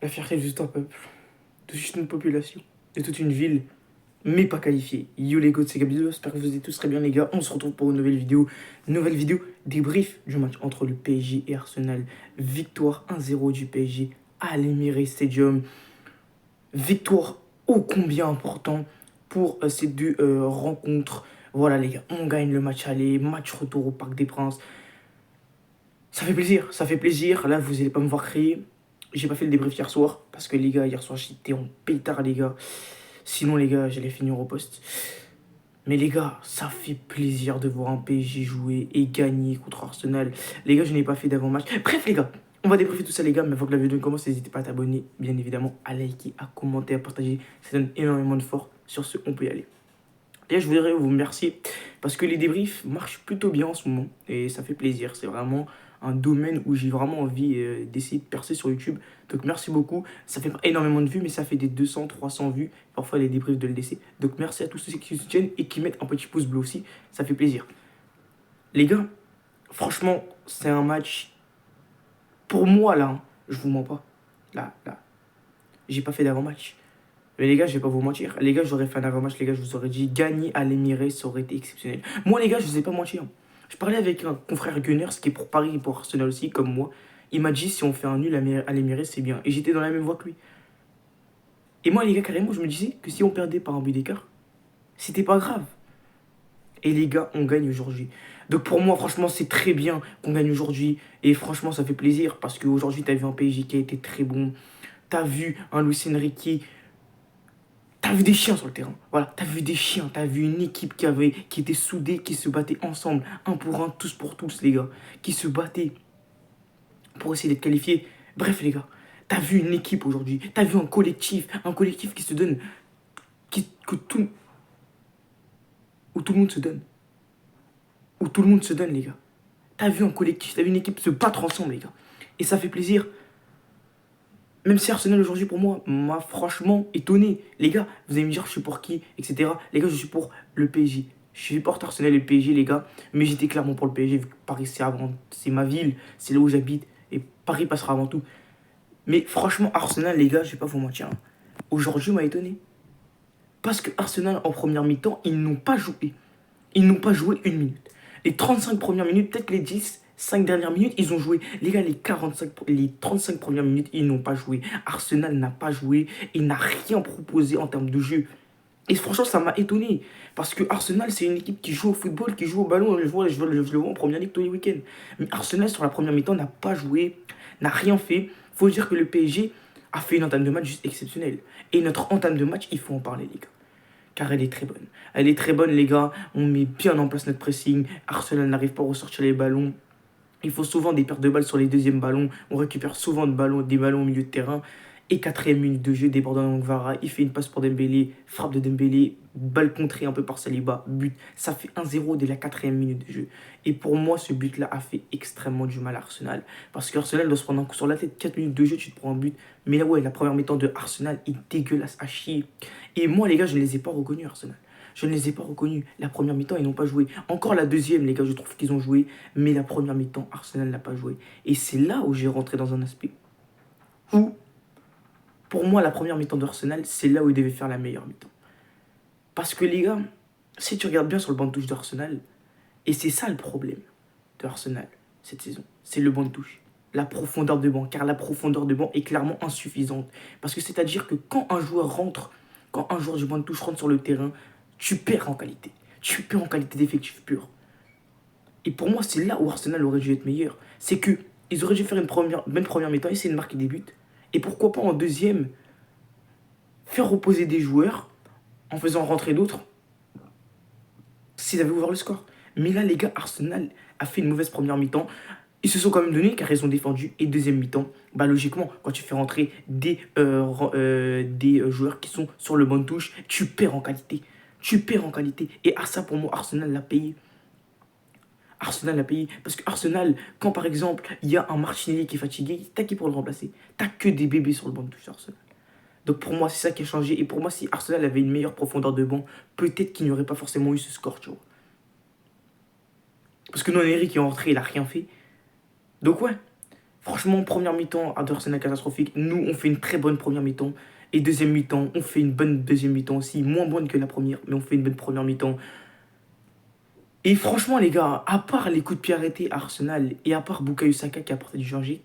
La fierté de tout un peuple, de toute une population, de toute une ville, mais pas qualifiée. Yo les gars, c'est Gabriel, j'espère que vous êtes tous très bien les gars. On se retrouve pour une nouvelle vidéo. Nouvelle vidéo débrief du match entre le PSG et Arsenal. Victoire 1-0 du PSG à l'Emirates Stadium. Victoire ô combien important pour ces deux rencontres. Voilà les gars, on gagne le match aller, match retour au Parc des Princes. Ça fait plaisir, ça fait plaisir. Là, vous n'allez pas me voir crier. J'ai pas fait le débrief hier soir parce que les gars, hier soir, j'étais en pétard, les gars. Sinon, les gars, j'allais finir au poste. Mais les gars, ça fait plaisir de voir un PSG jouer et gagner contre Arsenal. Les gars, je n'ai pas fait d'avant-match. Bref, les gars, on va débriefer tout ça, les gars. Mais avant que la vidéo commence, n'hésitez pas à t'abonner, bien évidemment, à liker, à commenter, à partager. Ça donne énormément de force. Sur ce, on peut y aller. Et je voudrais vous remercier parce que les débriefs marchent plutôt bien en ce moment et ça fait plaisir. C'est vraiment un domaine où j'ai vraiment envie d'essayer de percer sur YouTube. Donc merci beaucoup. Ça fait pas énormément de vues, mais ça fait des 200, 300 vues, parfois les débriefs de LDC. Donc merci à tous ceux qui soutiennent et qui mettent un petit pouce bleu aussi. Ça fait plaisir. Les gars, franchement, c'est un match. Pour moi, là, hein, je vous mens pas. Là, j'ai pas fait d'avant-match. Mais les gars, je vais pas vous mentir. Les gars, j'aurais fait un avant-match, les gars, je vous aurais dit gagner à l'Emirates, ça aurait été exceptionnel. Moi, les gars, je vous ai pas menti, hein. Je parlais avec un confrère Gunners qui est pour Paris et pour Arsenal aussi, comme moi. Il m'a dit si on fait un nul à l'Emirates, c'est bien. Et j'étais dans la même voie que lui. Et moi, les gars, carrément, je me disais que si on perdait par un but d'écart, c'était pas grave. Et les gars, on gagne aujourd'hui. Donc pour moi, franchement, c'est très bien qu'on gagne aujourd'hui. Et franchement, ça fait plaisir parce qu'aujourd'hui, t'as vu un PSG qui a été très bon. T'as vu un Luis Enrique. T'as vu des chiens sur le terrain. Voilà, t'as vu des chiens. T'as vu une équipe qui était soudée, qui se battait ensemble, un pour un, tous pour tous, les gars. Qui se battait pour essayer d'être qualifiés. Bref, les gars, t'as vu une équipe aujourd'hui. T'as vu un collectif qui se donne, où tout le monde se donne. Où tout le monde se donne, les gars. T'as vu un collectif, t'as vu une équipe se battre ensemble, les gars. Et ça fait plaisir. Même si Arsenal aujourd'hui pour moi m'a franchement étonné. Les gars, vous allez me dire je suis pour qui, etc. Les gars, je suis pour le PSG. Je supporte Arsenal et le PSG, les gars. Mais j'étais clairement pour le PSG vu que Paris c'est ma ville, c'est là où j'habite. Et Paris passera avant tout. Mais franchement, Arsenal, les gars, je vais pas vous mentir, hein. Aujourd'hui m'a étonné. Parce que Arsenal en première mi-temps, ils n'ont pas joué. Ils n'ont pas joué une minute. Les 35 premières minutes, peut-être les 5 dernières minutes, ils ont joué. Les gars, les 35 premières minutes, ils n'ont pas joué. Arsenal n'a pas joué. Il n'a rien proposé en termes de jeu. Et franchement, ça m'a étonné. Parce que Arsenal, c'est une équipe qui joue au football, qui joue au ballon. Je le vois en première ligue tous les week-ends. Mais Arsenal, sur la première mi-temps, n'a pas joué, n'a rien fait. Il faut dire que le PSG a fait une entame de match juste exceptionnelle. Et notre entame de match, il faut en parler, les gars. Car elle est très bonne. Elle est très bonne, les gars. On met bien en place notre pressing. Arsenal n'arrive pas à ressortir les ballons. Il faut souvent des pertes de balles sur les deuxièmes ballons. On récupère souvent des ballons au milieu de terrain. Et 4e minute de jeu, débordant Ngvara. Il fait une passe pour Dembélé. Frappe de Dembélé. Balle contrée un peu par Saliba. But. Ça fait 1-0 dès la 4e minute de jeu. Et pour moi, ce but-là a fait extrêmement du mal à Arsenal. Parce qu'Arsenal doit se prendre un coup sur la tête. 4 minutes de jeu, tu te prends un but. Mais là, ouais, la première mi-temps de Arsenal est dégueulasse à chier. Et moi, les gars, je ne les ai pas reconnus, Arsenal. Je ne les ai pas reconnus. La première mi-temps, ils n'ont pas joué. Encore la deuxième, les gars, je trouve qu'ils ont joué. Mais la première mi-temps, Arsenal n'a pas joué. Et c'est là où j'ai rentré dans un aspect où, pour moi, la première mi-temps d'Arsenal, c'est là où ils devaient faire la meilleure mi-temps. Parce que, les gars, si tu regardes bien sur le banc de touche d'Arsenal, et c'est ça le problème de Arsenal cette saison, c'est le banc de touche. La profondeur de banc, car la profondeur de banc est clairement insuffisante. Parce que c'est-à-dire que quand un joueur rentre, quand un joueur du banc de touche rentre sur le terrain, tu perds en qualité. Tu perds en qualité d'effectif pur. Et pour moi, c'est là où Arsenal aurait dû être meilleur. C'est qu'ils auraient dû faire une première mi-temps, essayer de marquer des buts. Et pourquoi pas en deuxième, faire reposer des joueurs en faisant rentrer d'autres s'ils avaient ouvert le score. Mais là, les gars, Arsenal a fait une mauvaise première mi-temps. Ils se sont quand même donnés car ils ont défendu. Et deuxième mi-temps, bah logiquement, quand tu fais rentrer des joueurs qui sont sur le banc de touche, tu perds en qualité. Tu perds en qualité. Et à ça, pour moi, Arsenal l'a payé. Arsenal l'a payé. Parce que Arsenal, quand par exemple, il y a un Martinelli qui est fatigué, t'as qui pour le remplacer? T'as que des bébés sur le banc de touche, Arsenal. Donc pour moi, c'est ça qui a changé. Et pour moi, si Arsenal avait une meilleure profondeur de banc, peut-être qu'il n'y aurait pas forcément eu ce score, tu vois. Parce que non, Eric qui est rentré, il a rien fait. Donc ouais, Franchement, première mi-temps, Arsenal catastrophique. Nous, on fait une très bonne première mi-temps. Et deuxième mi-temps, on fait une bonne deuxième mi-temps aussi. Moins bonne que la première, mais on fait une bonne première mi-temps. Et franchement, les gars, à part les coups de pied arrêtés à Arsenal et à part Bukayo Saka qui a apporté du danger,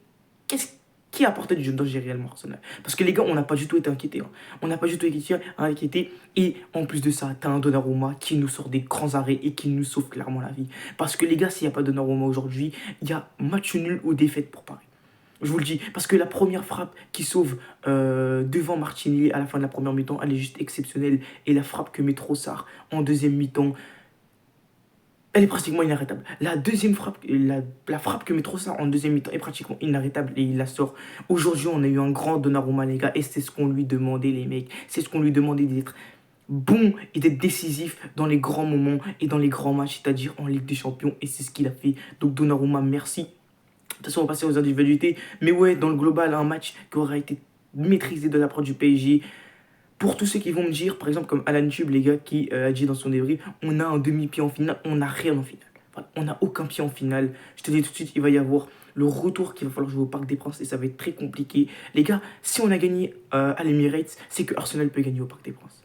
qu'est-ce qui a apporté du danger réellement à Arsenal? Parce que les gars, on n'a pas du tout été inquiétés. Hein. On n'a pas du tout été inquiétés. Et en plus de ça, t'as un Donnarumma qui nous sort des grands arrêts et qui nous sauve clairement la vie. Parce que les gars, s'il n'y a pas de Donnarumma aujourd'hui, il y a match nul ou défaite pour Paris. Je vous le dis, parce que la première frappe qui sauve devant Martinelli à la fin de la première mi-temps, elle est juste exceptionnelle. Et la frappe que met Trossard en deuxième mi-temps, elle est pratiquement inarrêtable. La deuxième frappe, la frappe que met Trossard en deuxième mi-temps est pratiquement inarrêtable et il la sort. Aujourd'hui, on a eu un grand Donnarumma, les gars, et c'est ce qu'on lui demandait, les mecs. C'est ce qu'on lui demandait d'être bon et d'être décisif dans les grands moments et dans les grands matchs, c'est-à-dire en Ligue des Champions, et c'est ce qu'il a fait. Donc Donnarumma, merci. De toute façon, on va passer aux individualités. Mais ouais, dans le global, un match qui aura été maîtrisé de la part du PSG. Pour tous ceux qui vont me dire, par exemple, comme Alan Tube, les gars, qui a dit dans son débrief, on a un demi-pied en finale, on n'a rien en finale. Voilà, on n'a aucun pied en finale. Je te dis tout de suite, il va y avoir le retour qu'il va falloir jouer au Parc des Princes et ça va être très compliqué. Les gars, si on a gagné à l'Emirates, c'est que Arsenal peut gagner au Parc des Princes.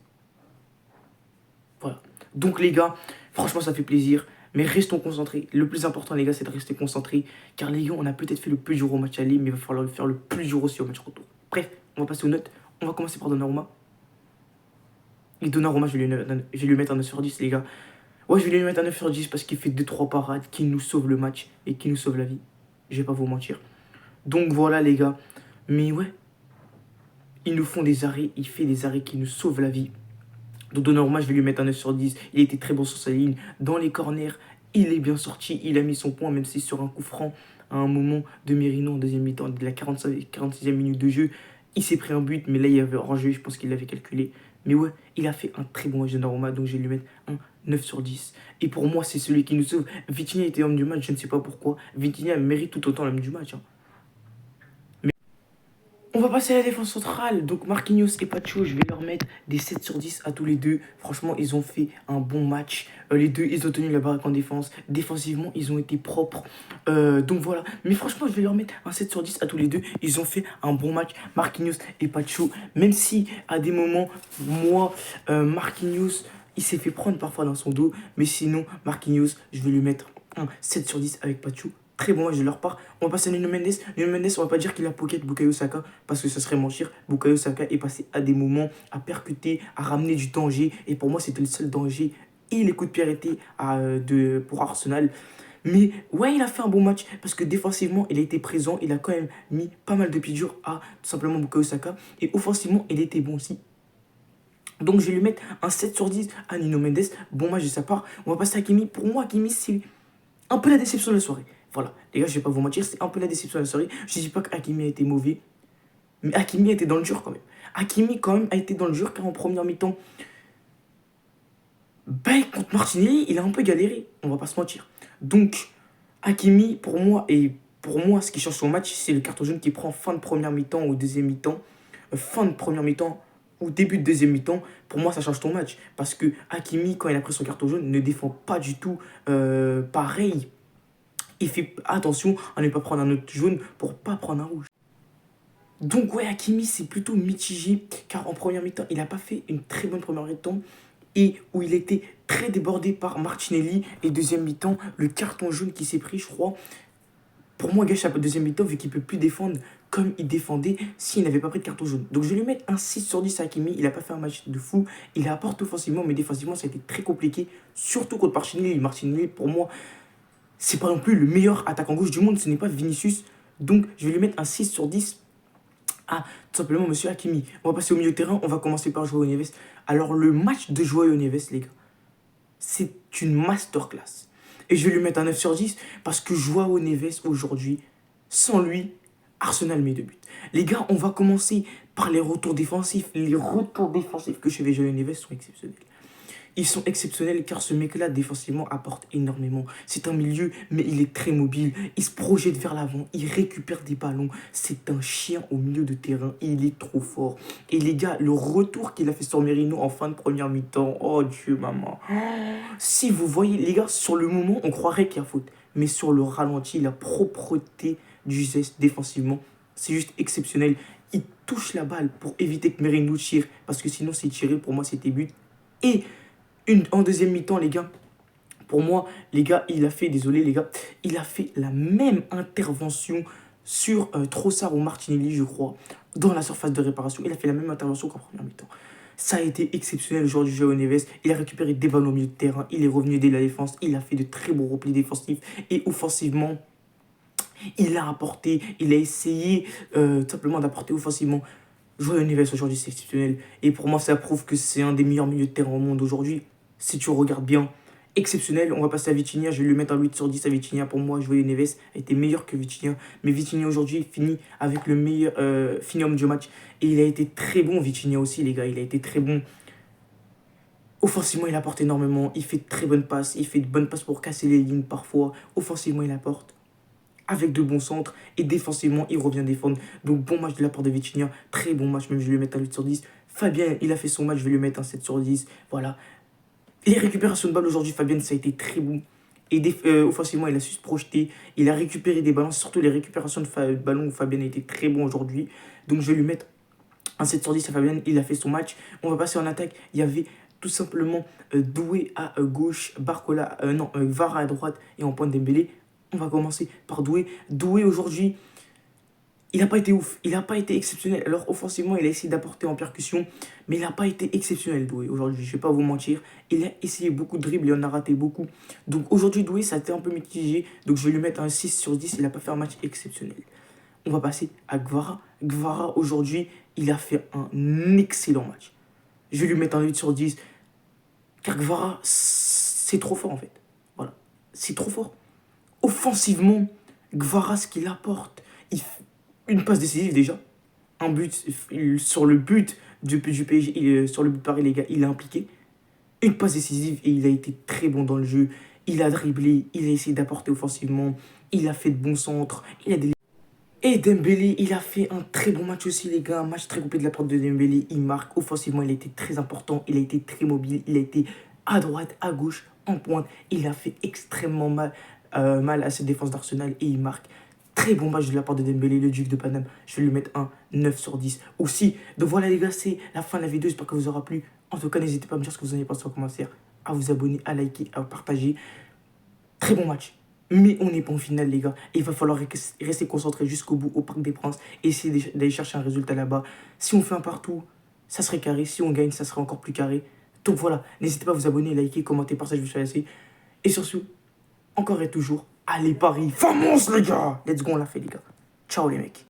Voilà. Donc les gars, franchement, ça fait plaisir. Mais restons concentrés. Le plus important, les gars, c'est de rester concentrés. Car les gars, on a peut-être fait le plus dur au match aller, mais il va falloir le faire le plus dur aussi au match retour. Bref, on va passer aux notes. On va commencer par Donnarumma. Et Donnarumma, je vais lui mettre un 9 sur 10, les gars. Ouais, je vais lui mettre un 9 sur 10 parce qu'il fait 2-3 parades qui nous sauvent le match et qui nous sauvent la vie. Je vais pas vous mentir. Donc voilà, les gars. Mais ouais, ils nous font des arrêts. Il fait des arrêts qui nous sauvent la vie. Donc Donnarumma, je vais lui mettre un 9 sur 10. Il était très bon sur sa ligne. Dans les corners, il est bien sorti. Il a mis son point, même si sur un coup franc, à un moment de Merino en deuxième mi-temps, de la 46e minute de jeu, il s'est pris un but, mais là, il y avait hors-jeu. Je pense qu'il l'avait calculé. Mais ouais, il a fait un très bon match de Donnarumma, donc je vais lui mettre un 9 sur 10. Et pour moi, c'est celui qui nous sauve. Vitinha était homme du match, je ne sais pas pourquoi. Vitinha mérite tout autant l'homme du match. Hein. On va passer à la défense centrale. Donc Marquinhos et Pacho, je vais leur mettre des 7 sur 10 à tous les deux. Franchement, ils ont fait un bon match. Les deux, ils ont tenu la baraque en défense. Défensivement, ils ont été propres. Donc voilà. Mais franchement, je vais leur mettre un 7 sur 10 à tous les deux. Ils ont fait un bon match, Marquinhos et Pacho. Même si, à des moments, moi, Marquinhos, il s'est fait prendre parfois dans son dos. Mais sinon, Marquinhos, je vais lui mettre un 7 sur 10 avec Pacho. Très bon match de leur part. On va passer à Nuno Mendes. Nuno Mendes, on va pas dire qu'il a pocket Bukayo Saka parce que ça serait mentir. Bukayo Saka est passé à des moments à percuter, à ramener du danger. Et pour moi, c'était le seul danger. Et les coups de pied arrêtés pour Arsenal. Mais ouais, il a fait un bon match parce que défensivement, il a été présent. Il a quand même mis pas mal de pieds durs à tout simplement Bukayo Saka. Et offensivement, il était bon aussi. Donc je vais lui mettre un 7 sur 10 à Nuno Mendes. Bon match de sa part. On va passer à Hakimi. Pour moi, Hakimi, c'est un peu la déception de la soirée. Voilà, les gars, je vais pas vous mentir, c'est un peu la déception de la soirée. Je dis pas qu'Hakimi a été mauvais, mais Hakimi a été dans le dur quand même. Hakimi quand même a été dans le dur car en première mi-temps, contre Martinelli, il a un peu galéré, on va pas se mentir. Donc, Hakimi, pour moi, ce qui change son match, c'est le carton jaune qu'il prend fin de première mi-temps ou deuxième mi-temps. Fin de première mi-temps ou début de deuxième mi-temps, pour moi, ça change ton match. Parce que Hakimi, quand il a pris son carton jaune, ne défend pas du tout pareil. Il fait attention à ne pas prendre un autre jaune pour pas prendre un rouge. Donc ouais, Hakimi, c'est plutôt mitigé, car en première mi-temps, il n'a pas fait une très bonne première mi-temps, et où il était très débordé par Martinelli, et deuxième mi-temps, le carton jaune qui s'est pris, je crois, pour moi, gâche la deuxième mi-temps, vu qu'il ne peut plus défendre comme il défendait s'il n'avait pas pris de carton jaune. Donc je vais lui mettre un 6 sur 10 à Hakimi, il n'a pas fait un match de fou, il apporte offensivement, mais défensivement, ça a été très compliqué, surtout contre Martinelli. Martinelli, pour moi, c'est pas non plus le meilleur attaquant gauche du monde, ce n'est pas Vinicius. Donc, je vais lui mettre un 6 sur 10 à tout simplement Monsieur Hakimi. On va passer au milieu de terrain, on va commencer par Joao Neves. Alors, le match de Joao Neves, les gars, c'est une masterclass. Et je vais lui mettre un 9 sur 10 parce que Joao Neves, aujourd'hui, sans lui, Arsenal met 2 buts. Les gars, on va commencer par les retours défensifs. Les retours défensifs que chez Joao Neves sont exceptionnels. Ils sont exceptionnels car ce mec-là, défensivement, apporte énormément. C'est un milieu, mais il est très mobile. Il se projette vers l'avant, il récupère des ballons. C'est un chien au milieu de terrain. Il est trop fort. Et les gars, le retour qu'il a fait sur Merino en fin de première mi-temps, oh Dieu, maman. Si vous voyez, les gars, sur le moment, on croirait qu'il y a faute. Mais sur le ralenti, la propreté du geste défensivement. C'est juste exceptionnel. Il touche la balle pour éviter que Merino tire. Parce que sinon, s'il tirait, pour moi, c'était but. Et en deuxième mi-temps, les gars, pour moi, les gars, désolé les gars, il a fait la même intervention sur Trossard ou Martinelli, je crois, dans la surface de réparation. Il a fait la même intervention qu'en première mi-temps. Ça a été exceptionnel le joueur du João Neves. Il a récupéré des ballons au milieu de terrain. Il est revenu aider la défense. Il a fait de très bons replis défensifs. Et offensivement, il a apporté, il a essayé simplement d'apporter offensivement. João Neves aujourd'hui, c'est exceptionnel. Et pour moi, ça prouve que c'est un des meilleurs milieux de terrain au monde aujourd'hui. Si tu regardes bien, exceptionnel. On va passer à Vitinha. Je vais lui mettre un 8 sur 10 à Vitinha. Pour moi, João Neves a été meilleur que Vitinha. Mais Vitinha aujourd'hui finit avec le meilleur fini homme du match. Et il a été très bon, Vitinha aussi, les gars. Il a été très bon. Offensivement, il apporte énormément. Il fait de très bonnes passes. Il fait de bonnes passes pour casser les lignes parfois. Offensivement, il apporte avec de bons centres. Et défensivement, il revient défendre. Donc, bon match de la part de Vitinha. Très bon match, même je vais lui mettre un 8 sur 10. Fabien, il a fait son match. Je vais lui mettre un 7 sur 10. Voilà. Les récupérations de balles aujourd'hui, Fabien, ça a été très bon. Et offensivement, il a su se projeter. Il a récupéré des ballons. Surtout les récupérations de ballons où Fabien a été très bon aujourd'hui. Donc, je vais lui mettre un 7 sur 10 à Fabien. Il a fait son match. On va passer en attaque. Il y avait tout simplement Doué à gauche, Barcola, Vara à droite et en pointe Dembélé. On va commencer par Doué. Doué aujourd'hui, il n'a pas été ouf, il n'a pas été exceptionnel. Alors offensivement, il a essayé d'apporter en percussion, mais il n'a pas été exceptionnel, Doué. Aujourd'hui, je ne vais pas vous mentir, il a essayé beaucoup de dribbles et on a raté beaucoup. Donc aujourd'hui, Doué, ça a été un peu mitigé. Donc je vais lui mettre un 6 sur 10, il n'a pas fait un match exceptionnel. On va passer à Gvara. Gvara, aujourd'hui, il a fait un excellent match. Je vais lui mettre un 8 sur 10, car Gvara, c'est trop fort en fait. Voilà, c'est trop fort. Offensivement, Gvara, ce qu'il apporte, une passe décisive déjà, un but sur le but du PSG, sur le but de Paris, les gars, il est impliqué. Une passe décisive et il a été très bon dans le jeu. Il a dribblé, il a essayé d'apporter offensivement, il a fait de bons centres, Et Dembélé, il a fait un très bon match aussi, les gars. Un match très complet de la part de Dembélé. Il marque offensivement, il a été très important, il a été très mobile, il a été à droite, à gauche, en pointe. Il a fait extrêmement mal à cette défense d'Arsenal et il marque. Très bon match de la part de Dembélé, le Duc de Paname. Je vais lui mettre un 9 sur 10 aussi. Donc voilà les gars, c'est la fin de la vidéo. J'espère que vous aura plu. En tout cas, n'hésitez pas à me dire ce que vous en avez pensé en commentaire, à vous abonner, à liker, à partager. Très bon match. Mais on n'est pas en finale, les gars. Et il va falloir rester concentré jusqu'au bout au Parc des Princes. Et essayer d'aller chercher un résultat là-bas. Si on fait un partout, ça serait carré. Si on gagne, ça serait encore plus carré. Donc voilà, n'hésitez pas à vous abonner, liker, commenter, partager, je vous laisser. Et sur ce, encore et toujours, allez Paris, vamos les gars. Let's go, on l'a fait les gars. Ciao les mecs.